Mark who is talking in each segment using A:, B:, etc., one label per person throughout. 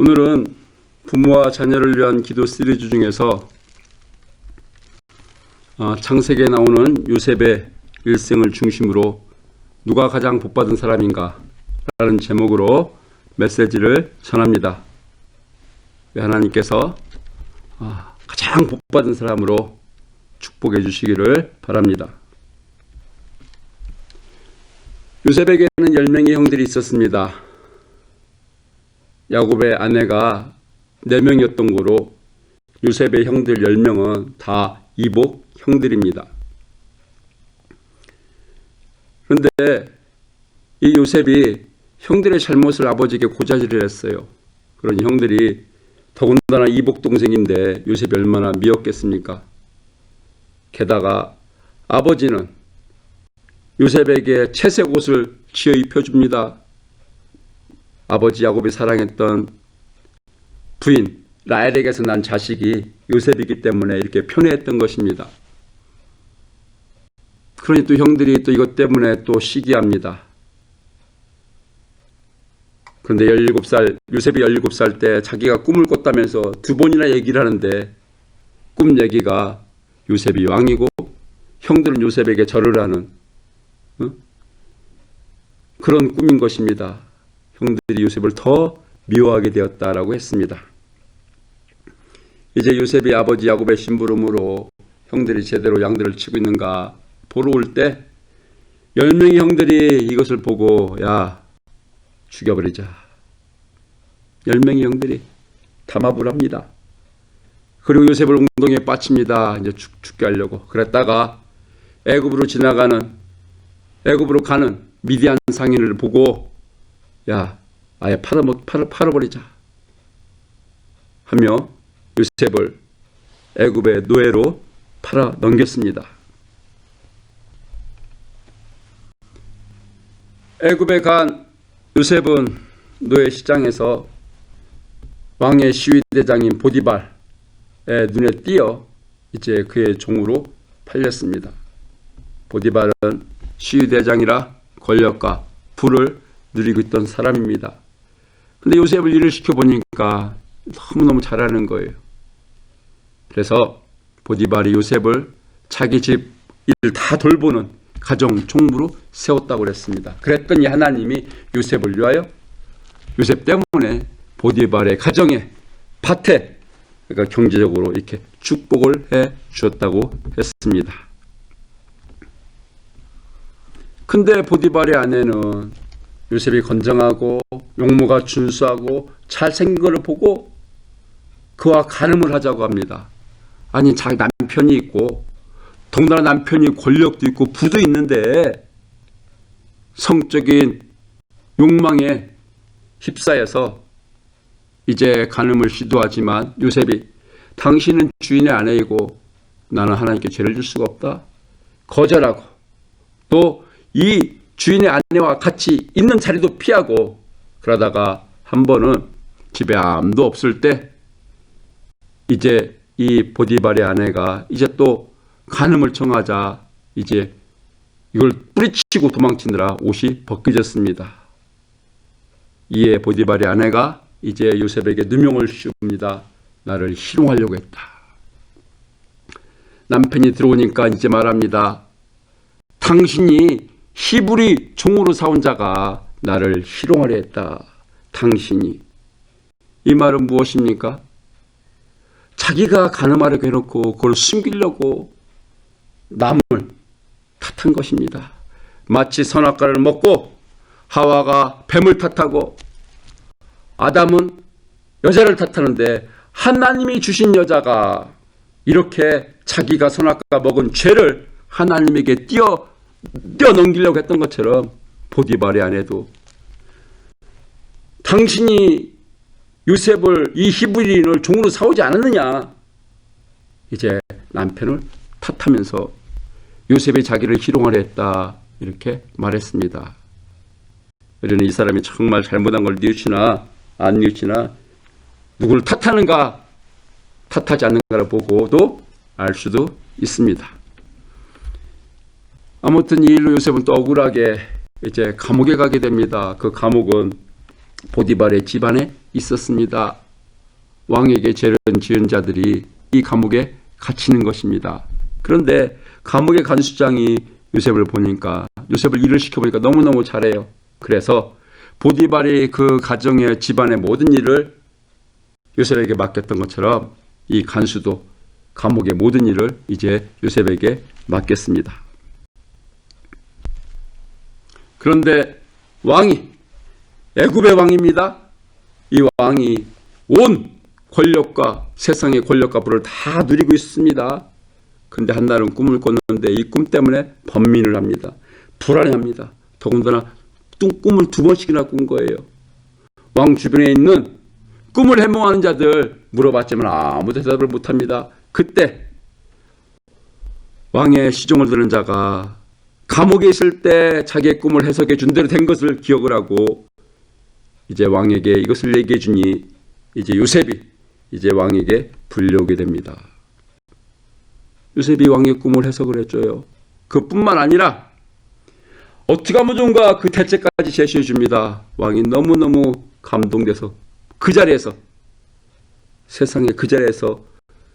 A: 오늘은 부모와 자녀를 위한 기도 시리즈 중에서 창세기에 나오는 요셉의 일생을 중심으로 누가 가장 복받은 사람인가 라는 제목으로 메시지를 전합니다. 하나님께서 가장 복받은 사람으로 축복해 주시기를 바랍니다. 요셉에게는 10명의 형들이 있었습니다. 야곱의 아내가 4명이었던 거로 요셉의 형들 10명은 다 이복 형들입니다. 그런데 이 요셉이 형들의 잘못을 아버지에게 고자질을 했어요. 그러니 형들이 더군다나 이복 동생인데 요셉이 얼마나 미웠겠습니까? 게다가 아버지는 요셉에게 채색 옷을 지어 입혀줍니다. 아버지 야곱이 사랑했던 부인 라헬에게서 난 자식이 요셉이기 때문에 이렇게 편애했던 것입니다. 그러니 또 형들이 또 이것 때문에 또 시기합니다. 그런데 요셉이 17살 때 자기가 꿈을 꿨다면서 2번이나 얘기를 하는데 꿈 얘기가 요셉이 왕이고 형들은 요셉에게 절을 하는 그런 꿈인 것입니다. 형들이 요셉을 더 미워하게 되었다라고 했습니다. 이제 요셉이 아버지 야곱의 심부름으로 형들이 제대로 양들을 치고 있는가 보러 올 때 10명의 형들이 이것을 보고 야 죽여버리자. 10명의 형들이 담합을 합니다. 그리고 요셉을 웅덩이에 빠칩니다. 이제 죽게 하려고. 그랬다가 애굽으로 가는 미디안 상인을 보고 야 아예 팔아버리자 하며 요셉을 애굽의 노예로 팔아 넘겼습니다. 애굽에 간 요셉은 노예 시장에서 왕의 시위대장인 보디발의 눈에 띄어 이제 그의 종으로 팔렸습니다. 보디발은 시위대장이라 권력과 부를 누리고 있던 사람입니다. 근데 요셉을 일을 시켜보니까 너무너무 잘하는 거예요. 그래서 보디발이 요셉을 자기 집 일을 다 돌보는 가정 총무로 세웠다고 그랬습니다. 그랬더니 하나님이 요셉을 위하여 요셉 때문에 보디발의 가정에 밭에 그러니까 경제적으로 이렇게 축복을 해 주었다고 했습니다. 근데 보디발의 아내는 요셉이 건장하고 용모가 준수하고 잘생긴 것을 보고 그와 간음을 하자고 합니다. 아니 자기 남편이 있고 더군다나 남편이 권력도 있고 부도 있는데 성적인 욕망에 휩싸여서 이제 간음을 시도하지만 요셉이 당신은 주인의 아내이고 나는 하나님께 죄를 줄 수가 없다. 거절하고 또 이 주인의 아내와 같이 있는 자리도 피하고 그러다가 한 번은 집에 아무도 없을 때 이제 이 보디발의 아내가 이제 또 간음을 청하자 이제 이걸 뿌리치고 도망치느라 옷이 벗겨졌습니다. 이에 보디발의 아내가 이제 요셉에게 누명을 씌웁니다. 나를 희롱하려고 했다. 남편이 들어오니까 이제 말합니다. 당신이 히브리 종으로 사온 자가 나를 희롱하려 했다. 당신이. 이 말은 무엇입니까? 자기가 간음하려고 해놓고 그걸 숨기려고 남을 탓한 것입니다. 마치 선악과를 먹고 하와가 뱀을 탓하고 아담은 여자를 탓하는데 하나님이 주신 여자가 이렇게 자기가 선악과 먹은 죄를 하나님에게 뛰어넘기려고 했던 것처럼 보디발의 아내도 당신이 요셉을 이 히브리인을 종으로 사오지 않았느냐 이제 남편을 탓하면서 요셉이 자기를 희롱하려 했다 이렇게 말했습니다. 그러니 이 사람이 정말 잘못한 걸 뉘우치나 안 뉘우치나 누구를 탓하는가 탓하지 않는가를 보고도 알 수도 있습니다. 아무튼 이 일로 요셉은 또 억울하게 이제 감옥에 가게 됩니다. 그 감옥은 보디발의 집안에 있었습니다. 왕에게 죄를 지은 자들이 이 감옥에 갇히는 것입니다. 그런데 감옥의 간수장이 요셉을 보니까, 요셉을 일을 시켜보니까 너무너무 잘해요. 그래서 보디발이 그 가정의 집안의 모든 일을 요셉에게 맡겼던 것처럼 이 간수도 감옥의 모든 일을 이제 요셉에게 맡겼습니다. 그런데 왕이, 애굽의 왕입니다. 이 왕이 온 권력과 세상의 권력과 부를 다 누리고 있습니다. 그런데 한날은 꿈을 꿨는데 이 꿈 때문에 번민을 합니다. 불안해합니다. 더군다나 꿈을 2번씩이나 꾼 거예요. 왕 주변에 있는 꿈을 해몽하는 자들 물어봤지만 아무 대답을 못합니다. 그때 왕의 시종을 들은 자가 감옥에 있을 때 자기의 꿈을 해석해 준 대로 된 것을 기억을 하고 이제 왕에게 이것을 얘기해 주니 이제 요셉이 이제 왕에게 불려오게 됩니다. 요셉이 왕의 꿈을 해석을 해줘요. 그뿐만 아니라 어떻게 하면 좋은가 그 대책까지 제시해 줍니다. 왕이 너무너무 감동돼서 그 자리에서, 세상의 그 자리에서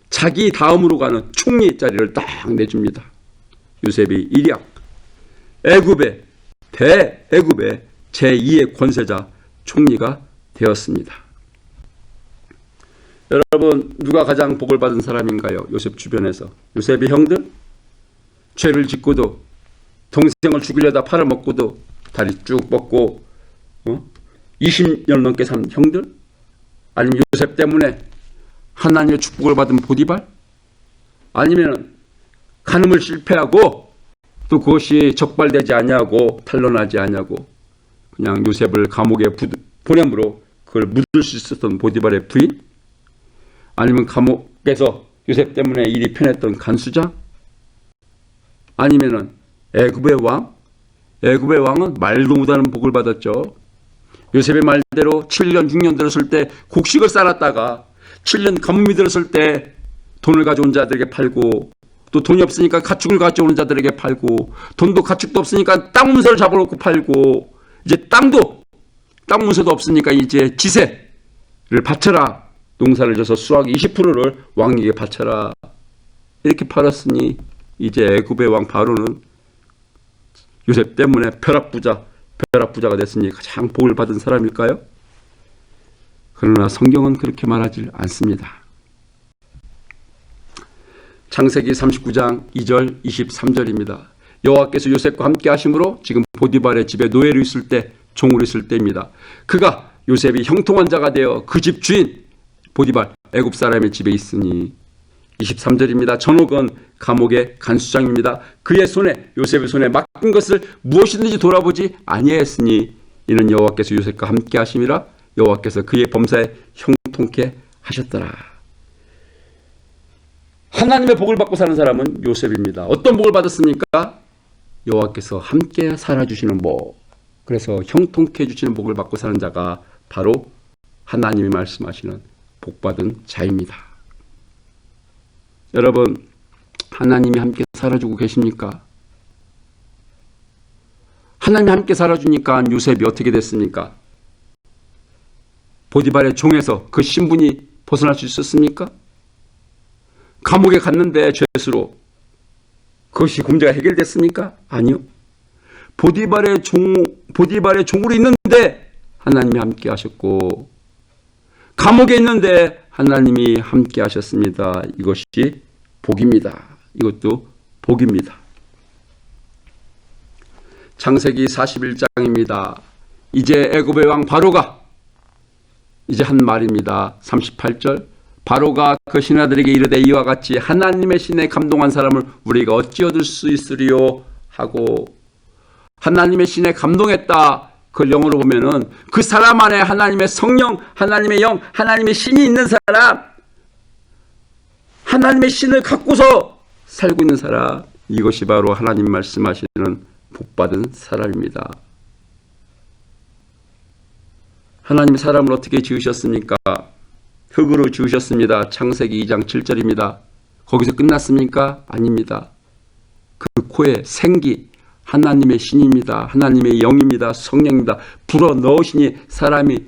A: 자기 다음으로 가는 총리 자리를 딱 내줍니다. 요셉이 일약 애굽의 대애굽의 제2의 권세자 총리가 되었습니다. 여러분, 누가 가장 복을 받은 사람인가요? 요셉 주변에서. 요셉의 형들? 죄를 짓고도 동생을 죽이려다 팔아먹고도 다리 쭉 뻗고 20년 넘게 산 형들? 아니면 요셉 때문에 하나님의 축복을 받은 보디발? 아니면 간음을 실패하고 또 그것이 적발되지 아니하고 탄로나지 아니하고 그냥 요셉을 감옥에 보냄으로 그걸 묻을 수 있었던 보디발의 부인? 아니면 감옥에서 요셉 때문에 일이 편했던 간수장? 아니면은 애굽의 왕? 애굽의 왕은 말도 못하는 복을 받았죠. 요셉의 말대로 7년 6년 들었을 때 곡식을 쌓았다가 7년 가뭄이 들었을 때 돈을 가져온 자들에게 팔고 또 돈이 없으니까 가축을 가져오는 자들에게 팔고 돈도 가축도 없으니까 땅 문서를 잡아놓고 팔고 이제 땅 문서도 없으니까 이제 지세를 바쳐라. 농사를 져서 수확 20%를 왕에게 바쳐라. 이렇게 팔았으니 이제 애굽의 왕 바로는 요셉 때문에 벼락부자가 됐으니 가장 복을 받은 사람일까요? 그러나 성경은 그렇게 말하지 않습니다. 창세기 39장 2절 23절입니다. 여호와께서 요셉과 함께 하심으로 지금 보디발의 집에 노예로 있을 때, 종으로 있을 때입니다. 그가 요셉이 형통한 자가 되어 그 집 주인 보디발 애굽 사람의 집에 있으니 23절입니다. 전옥은 감옥의 간수장입니다. 그의 손에, 요셉의 손에 맡긴 것을 무엇이든지 돌아보지 아니하였으니 이는 여호와께서 요셉과 함께 하심이라. 여호와께서 그의 범사에 형통케 하셨더라. 하나님의 복을 받고 사는 사람은 요셉입니다. 어떤 복을 받았습니까? 여호와께서 함께 살아주시는 복. 그래서 형통케 해주시는 복을 받고 사는 자가 바로 하나님이 말씀하시는 복받은 자입니다. 여러분, 하나님이 함께 살아주고 계십니까? 하나님이 함께 살아주니까 요셉이 어떻게 됐습니까? 보디발의 종에서 그 신분이 벗어날 수 있었습니까? 감옥에 갔는데 죄수로 그것이 문제가 해결됐습니까? 아니요. 보디발의 종으로 있는데 하나님이 함께 하셨고 감옥에 있는데 하나님이 함께 하셨습니다. 이것이 복입니다. 이것도 복입니다. 창세기 41장입니다. 이제 애굽의 왕 바로가 이제 한 말입니다. 38절. 바로가 그 신하들에게 이르되 이와 같이 하나님의 신에 감동한 사람을 우리가 어찌 얻을 수 있으리요 하고, 하나님의 신에 감동했다. 그걸 영어로 보면은 그 사람 안에 하나님의 성령, 하나님의 영, 하나님의 신이 있는 사람, 하나님의 신을 갖고서 살고 있는 사람, 이것이 바로 하나님 말씀하시는 복받은 사람입니다. 하나님이 사람을 어떻게 지으셨습니까? 흙으로 지으셨습니다. 창세기 2장 7절입니다. 거기서 끝났습니까? 아닙니다. 그 코에 생기, 하나님의 신입니다. 하나님의 영입니다. 성령입니다. 불어 넣으시니 사람이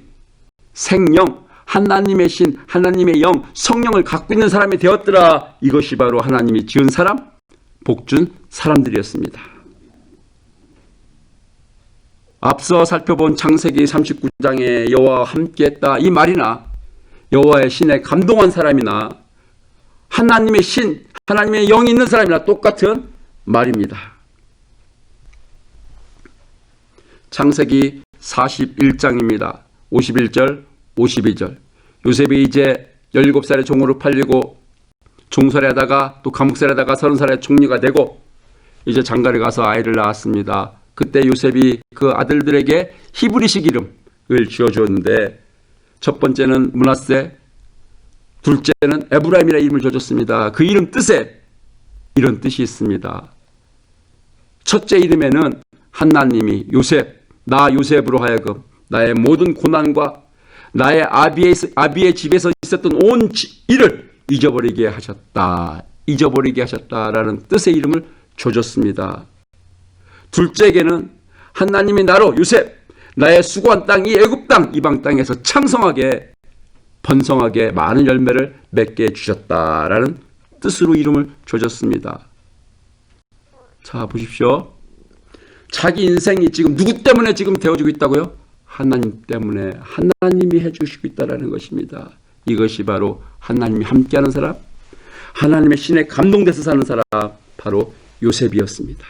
A: 생명, 하나님의 신, 하나님의 영, 성령을 갖고 있는 사람이 되었더라. 이것이 바로 하나님이 지은 사람, 복준 사람들이었습니다. 앞서 살펴본 창세기 39장에 여호와와 함께했다 이 말이나 여호와의 신에 감동한 사람이나 하나님의 신, 하나님의 영이 있는 사람이나 똑같은 말입니다. 창세기 41장입니다. 51절, 52절. 요셉이 이제 17살에 종으로 팔리고 종살이 하다가 또 감옥살이 하다가 30살에 총리가 되고 이제 장가를 가서 아이를 낳았습니다. 그때 요셉이 그 아들들에게 히브리식 이름을 지어주었는데 첫 번째는 므낫세, 둘째는 에브라임이라는 이름을 지어줬습니다. 그 이름 뜻에 이런 뜻이 있습니다. 첫째 이름에는 하나님이 요셉, 나 요셉으로 하여금 나의 모든 고난과 나의 아비의 집에서 있었던 온 일을 잊어버리게 하셨다라는 뜻의 이름을 줘줬습니다. 둘째에게는 하나님이 나로 요셉, 나의 수고한 땅, 이 애굽 땅, 이방 땅에서 창성하게 번성하게 많은 열매를 맺게 해주셨다라는 뜻으로 이름을 줘줬습니다. 자, 보십시오. 자기 인생이 지금 누구 때문에 지금 되어지고 있다고요? 하나님 때문에 하나님이 해주시고 있다는 것입니다. 이것이 바로 하나님이 함께하는 사람, 하나님의 신에 감동돼서 사는 사람, 바로 요셉이었습니다.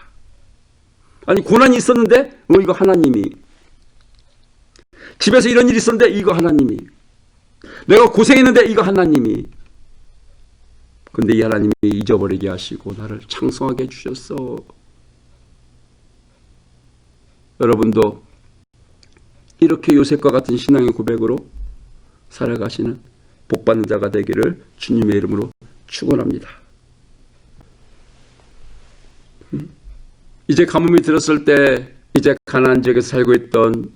A: 아니 고난이 있었는데 이거 하나님이, 집에서 이런 일이 있었는데 이거 하나님이, 내가 고생했는데 이거 하나님이, 근데 이 하나님이 잊어버리게 하시고 나를 창성하게 해주셨어. 여러분도 이렇게 요셉과 같은 신앙의 고백으로 살아가시는 복받는 자가 되기를 주님의 이름으로 축원합니다. 이제 가뭄이 들었을 때 이제 가나안 지역에서 살고 있던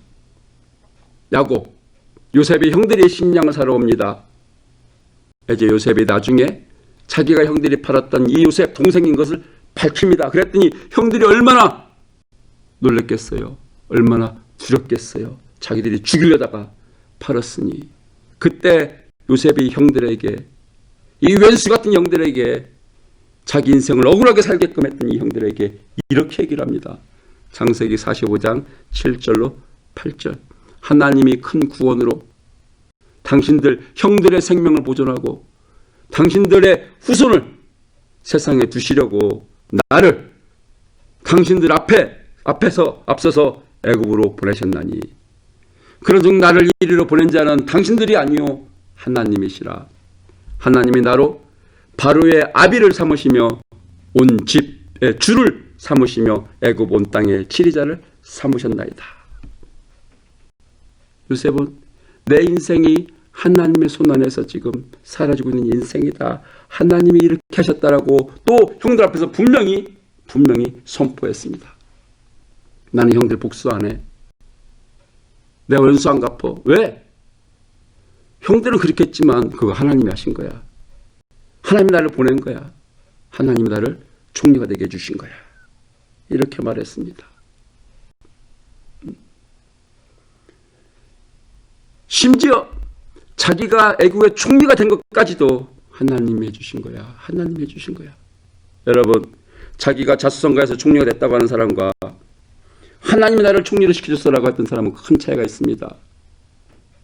A: 야곱, 요셉이 형들이 식량을 사러 옵니다. 이제 요셉이 나중에 자기가 형들이 팔았던 이 요셉 동생인 것을 밝힙니다. 그랬더니 형들이 얼마나 놀랬겠어요. 얼마나 두렵겠어요. 자기들이 죽이려다가 팔았으니. 그때 요셉이 형들에게, 이 왼수 같은 형들에게, 자기 인생을 억울하게 살게끔 했던 이 형들에게 이렇게 얘기를 합니다. 창세기 45장 7절로 8절. 하나님이 큰 구원으로 당신들 형들의 생명을 보존하고 당신들의 후손을 세상에 두시려고 나를 당신들 앞서서 애굽으로 보내셨나니 그런즉 나를 이리로 보낸 자는 당신들이 아니요 하나님이시라. 하나님이 나로 바로의 아비를 삼으시며 온 집의 주를 삼으시며 애굽 온 땅의 치리자를 삼으셨나이다. 요셉은 내 인생이 하나님의 손 안에서 지금 사라지고 있는 인생이다. 하나님이 이렇게 하셨다라고 또 형들 앞에서 분명히 선포했습니다. 나는 형들 복수 안 해. 내 원수 안 갚어. 왜? 형들은 그렇게 했지만 그거 하나님이 하신 거야. 하나님이 나를 보낸 거야. 하나님이 나를 총리가 되게 해주신 거야. 이렇게 말했습니다. 심지어 자기가 애국의 총리가 된 것까지도 하나님이 해주신 거야. 하나님이 해주신 거야. 여러분, 자기가 자수성가에서 총리가 됐다고 하는 사람과 하나님이 나를 총리로 시켜줬어라고 했던 사람은 큰 차이가 있습니다.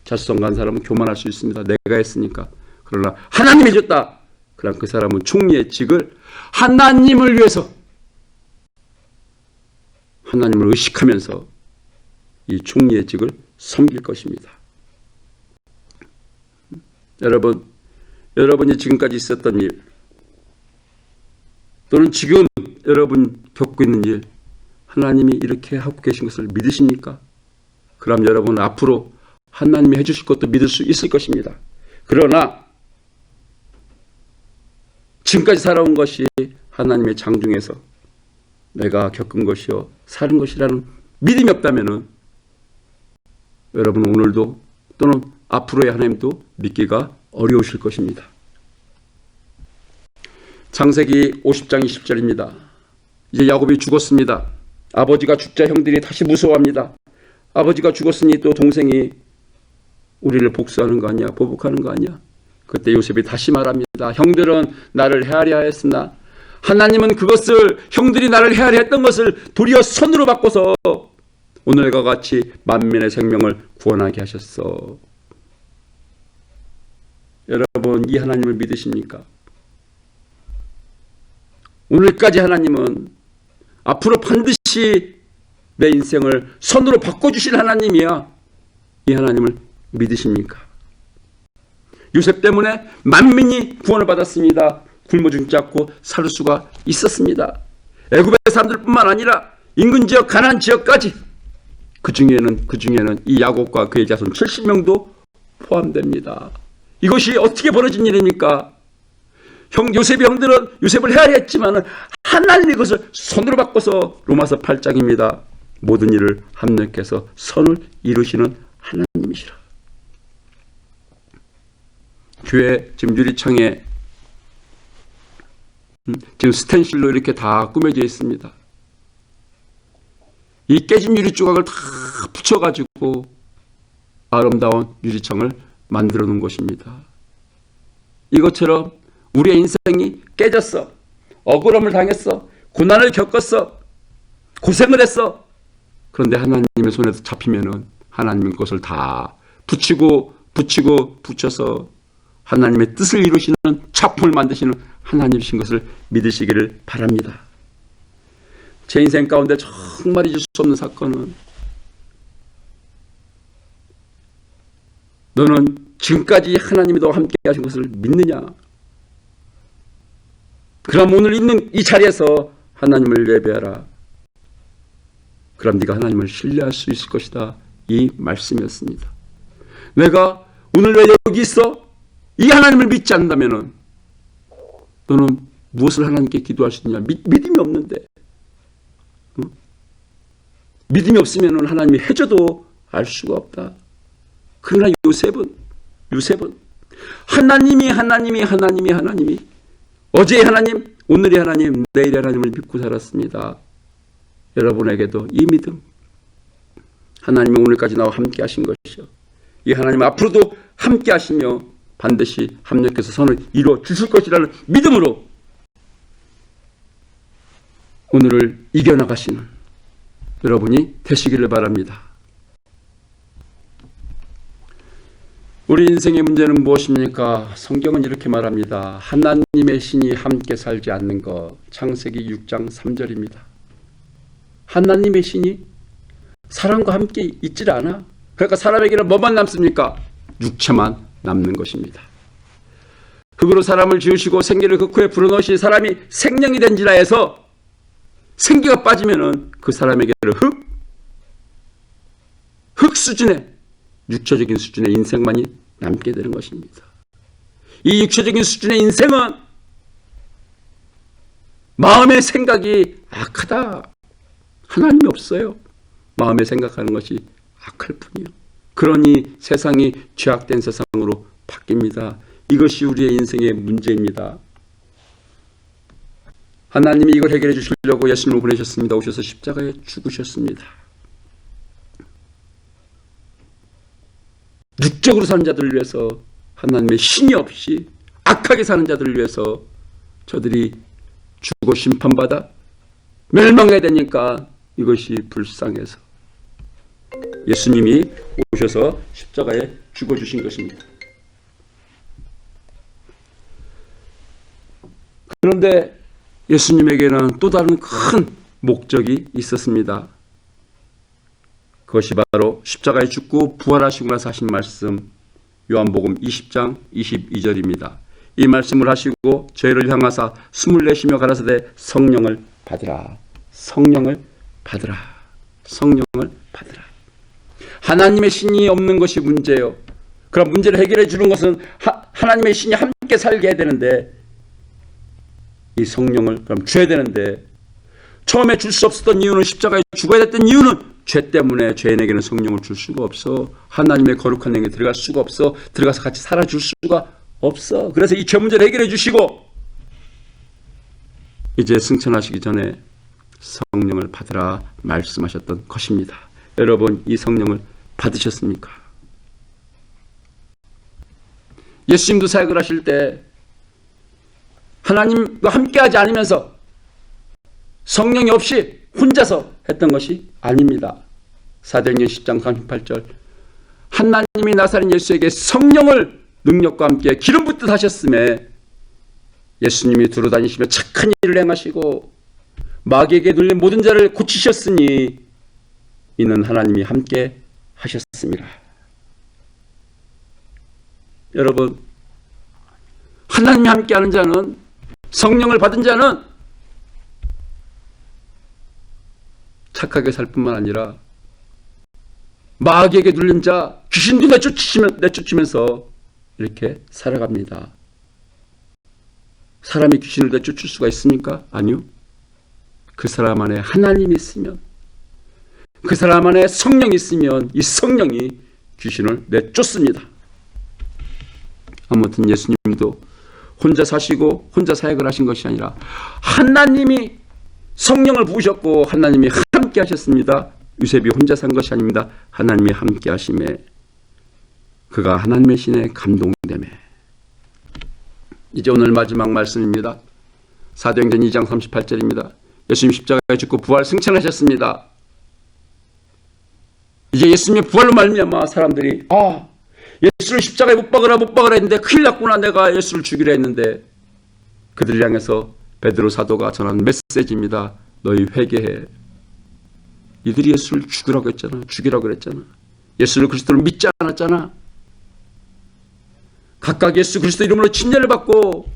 A: 자수성가한 사람은 교만할 수 있습니다. 내가 했으니까. 그러나 하나님이 해줬다. 그럼 그 사람은 총리의 직을 하나님을 위해서, 하나님을 의식하면서 이 총리의 직을 섬길 것입니다. 여러분이 지금까지 있었던 일, 또는 지금 여러분 겪고 있는 일, 하나님이 이렇게 하고 계신 것을 믿으십니까? 그럼 여러분은 앞으로 하나님이 해주실 것도 믿을 수 있을 것입니다. 그러나 지금까지 살아온 것이 하나님의 장중에서 내가 겪은 것이요 사는 것이라는 믿음이 없다면 여러분 오늘도 또는 앞으로의 하나님도 믿기가 어려우실 것입니다. 창세기 50장 20절입니다. 이제 야곱이 죽었습니다. 아버지가 죽자 형들이 다시 무서워합니다. 아버지가 죽었으니 또 동생이 우리를 복수하는 거 아니야? 보복하는 거 아니야? 그때 요셉이 다시 말합니다. 형들은 나를 헤아려 하였으나 하나님은 그것을, 형들이 나를 헤아려 했던 것을 도리어 선으로 바꿔서 오늘과 같이 만민의 생명을 구원하게 하셨어. 여러분, 이 하나님을 믿으십니까? 오늘까지 하나님은 앞으로 반드시 내 인생을 선으로 바꿔주실 하나님이야. 이 하나님을 믿으십니까? 요셉 때문에 만민이 구원을 받았습니다. 굶어 죽지 않고 살 수가 있었습니다. 애굽의 사람들뿐만 아니라 인근 지역, 가나안 지역까지 그 중에는 이 야곱과 그의 자손 70명도 포함됩니다. 이것이 어떻게 벌어진 일입니까? 요셉의 형들은 요셉을 헤아려 했지만 하나님이 그것을 선으로 바꿔서 로마서 8장입니다. 모든 일을 합력해서 선을 이루시는 하나님이시라. 교회 지금 유리창에 지금 스텐실로 이렇게 다 꾸며져 있습니다. 이 깨진 유리 조각을 다 붙여가지고 아름다운 유리창을 만들어 놓은 것입니다. 이것처럼 우리의 인생이 깨졌어. 억울함을 당했어. 고난을 겪었어. 고생을 했어. 그런데 하나님의 손에서 잡히면은 하나님은 그것을 다 붙여서 하나님의 뜻을 이루시는 작품을 만드시는 하나님이신 것을 믿으시기를 바랍니다. 제 인생 가운데 정말 잊을 수 없는 사건은, 너는 지금까지 하나님이 너와 함께 하신 것을 믿느냐? 그럼 오늘 있는 이 자리에서 하나님을 예배하라. 그럼 네가 하나님을 신뢰할 수 있을 것이다. 이 말씀이었습니다. 내가 오늘 왜 여기 있어? 이 하나님을 믿지 않는다면 너는 무엇을 하나님께 기도할 수 있느냐? 믿음이 없는데, 믿음이 없으면 하나님이 해줘도 알 수가 없다. 그러나 요셉은 하나님이 어제의 하나님, 오늘의 하나님, 내일의 하나님을 믿고 살았습니다. 여러분에게도 이 믿음, 하나님이 오늘까지 나와 함께 하신 것이요, 이 하나님 앞으로도 함께 하시며 반드시 합력해서 선을 이루어 주실 것이라는 믿음으로 오늘을 이겨나가시는 여러분이 되시기를 바랍니다. 우리 인생의 문제는 무엇입니까? 성경은 이렇게 말합니다. 하나님의 신이 함께 살지 않는 것. 창세기 6장 3절입니다. 하나님의 신이 사람과 함께 있질 않아. 그러니까 사람에게는 뭐만 남습니까? 육체만 남는 것입니다. 흙으로 사람을 지으시고 생기를 그 코에 불어넣으시 사람이 생명이 된지라 해서 생기가 빠지면은 그 사람에게는 흙 수준의 육체적인 수준의 인생만이 남게 되는 것입니다. 이 육체적인 수준의 인생은 마음의 생각이 악하다. 하나님이 없어요. 마음에 생각하는 것이 악할 뿐이요. 그러니 세상이 죄악된 세상으로 바뀝니다. 이것이 우리의 인생의 문제입니다. 하나님이 이걸 해결해 주시려고 예수님을 보내셨습니다. 오셔서 십자가에 죽으셨습니다. 육적으로 사는 자들을 위해서, 하나님의 신이 없이 악하게 사는 자들을 위해서 저들이 죽어 심판받아 멸망해야 되니까 이것이 불쌍해서 예수님이 오셔서 십자가에 죽어주신 것입니다. 그런데 예수님에게는 또 다른 큰 목적이 있었습니다. 그것이 바로 십자가에 죽고 부활하시고 나서 하신 말씀, 요한복음 20장 22절입니다. 이 말씀을 하시고 저희를 향하사 숨을 내쉬며 가라사대 성령을 받으라. 성령을 받으라. 성령을 받으라. 하나님의 신이 없는 것이 문제예요. 그럼 문제를 해결해 주는 것은 하나님의 신이 함께 살게 해야 되는데, 이 성령을 그럼 줘야 되는데, 처음에 줄 수 없었던 이유는, 십자가에 죽어야 됐던 이유는 죄 때문에 죄인에게는 성령을 줄 수가 없어. 하나님의 거룩한 영에 들어갈 수가 없어. 들어가서 같이 살아줄 수가 없어. 그래서 이 죄 문제를 해결해 주시고 이제 승천하시기 전에 성령을 받으라 말씀하셨던 것입니다. 여러분, 이 성령을 받으셨습니까? 예수님도 사역을 하실 때 하나님과 함께하지 않으면서 성령이 없이 혼자서 했던 것이 아닙니다. 사도행전 10장 38절 하나님이 나사렛 예수에게 성령을 능력과 함께 기름 붓듯 하셨음에 예수님이 두루 다니시며 착한 일을 행하시고 마귀에게 눌린 모든 자를 고치셨으니 이는 하나님이 함께 하셨습니다. 여러분, 하나님이 함께하는 자는, 성령을 받은 자는 착하게 살 뿐만 아니라 마귀에게 눌린 자, 귀신도 내쫓으면서 이렇게 살아갑니다. 사람이 귀신을 내쫓을 수가 있습니까? 아니요. 그 사람 안에 하나님이 있으면, 그 사람 안에 성령이 있으면 이 성령이 귀신을 내쫓습니다. 아무튼 예수님도 혼자 사시고 혼자 사역을 하신 것이 아니라 하나님이 성령을 부으셨고 하나님이 함께 하셨습니다. 요셉이 혼자 산 것이 아닙니다. 하나님이 함께 하심에 그가 하나님의 신에 감동되매. 이제 오늘 마지막 말씀입니다. 사도행전 2장 38절입니다. 예수님 십자가에 죽고 부활 승천하셨습니다. 이제 예수님의 부활로 말미암아 사람들이 예수를 십자가에 못 박으라 했는데 큰일 났구나, 내가 예수를 죽이려 했는데, 그들을 향해서 베드로 사도가 전한 메시지입니다. 너희 회개해. 이들이 예수를 죽이라고 그랬잖아. 예수를 그리스도를 믿지 않았잖아. 각각 예수 그리스도 이름으로 침례를 받고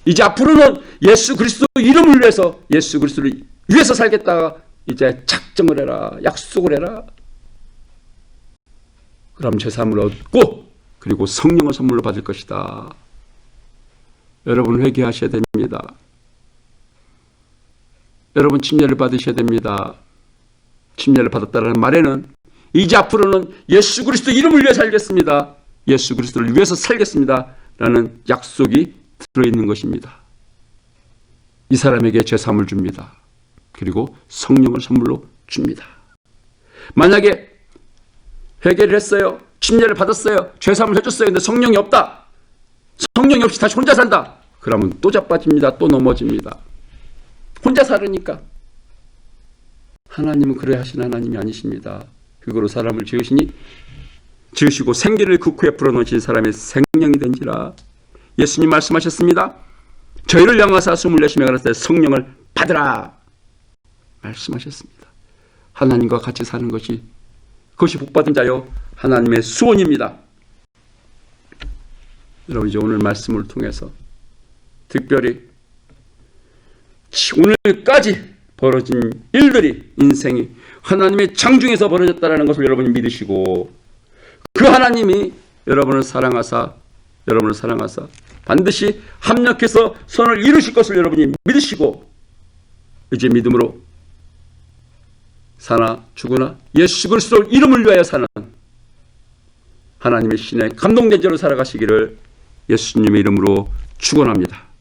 A: 이제 앞으로는 예수 그리스도 이름을 위해서, 예수 그리스도를 위해서 살겠다가 이제 작정을 해라, 약속을 해라. 그럼 제사함을 얻고 그리고 성령을 선물로 받을 것이다. 여러분 회개하셔야 됩니다. 여러분 침례를 받으셔야 됩니다. 침례를 받았다는 말에는 이제 앞으로는 예수 그리스도 이름을 위해 살겠습니다. 예수 그리스도를 위해서 살겠습니다. 라는 약속이 들어있는 것입니다. 이 사람에게 제사함을 줍니다. 그리고 성령을 선물로 줍니다. 만약에 회개를 했어요. 침례를 받았어요. 죄사함을 해줬어요. 근데 성령이 없다. 성령이 없이 다시 혼자 산다. 그러면 또 자빠집니다. 또 넘어집니다. 혼자 살으니까. 하나님은 그래 하신 하나님이 아니십니다. 그거로 사람을 지으시고 생기를 그 코에 불어넣으신 사람의 생명이 된지라. 예수님 말씀하셨습니다. 저희를 향하사 숨을 내쉬며 가라사대 성령을 받으라 말씀하셨습니다. 하나님과 같이 사는 것이, 그것이 복받은 자요 하나님의 수원입니다. 여러분 이제 오늘 말씀을 통해서 특별히 오늘까지 벌어진 일들이, 인생이 하나님의 장중에서 벌어졌다는 것을 여러분이 믿으시고, 그 하나님이 여러분을 사랑하사 반드시 합력해서 선을 이루실 것을 여러분이 믿으시고, 이제 믿음으로 사나 죽으나 예수 그리스도 이름을 위하여 사는 하나님의 신에 감동된 자로 살아가시기를 예수님의 이름으로 축원합니다.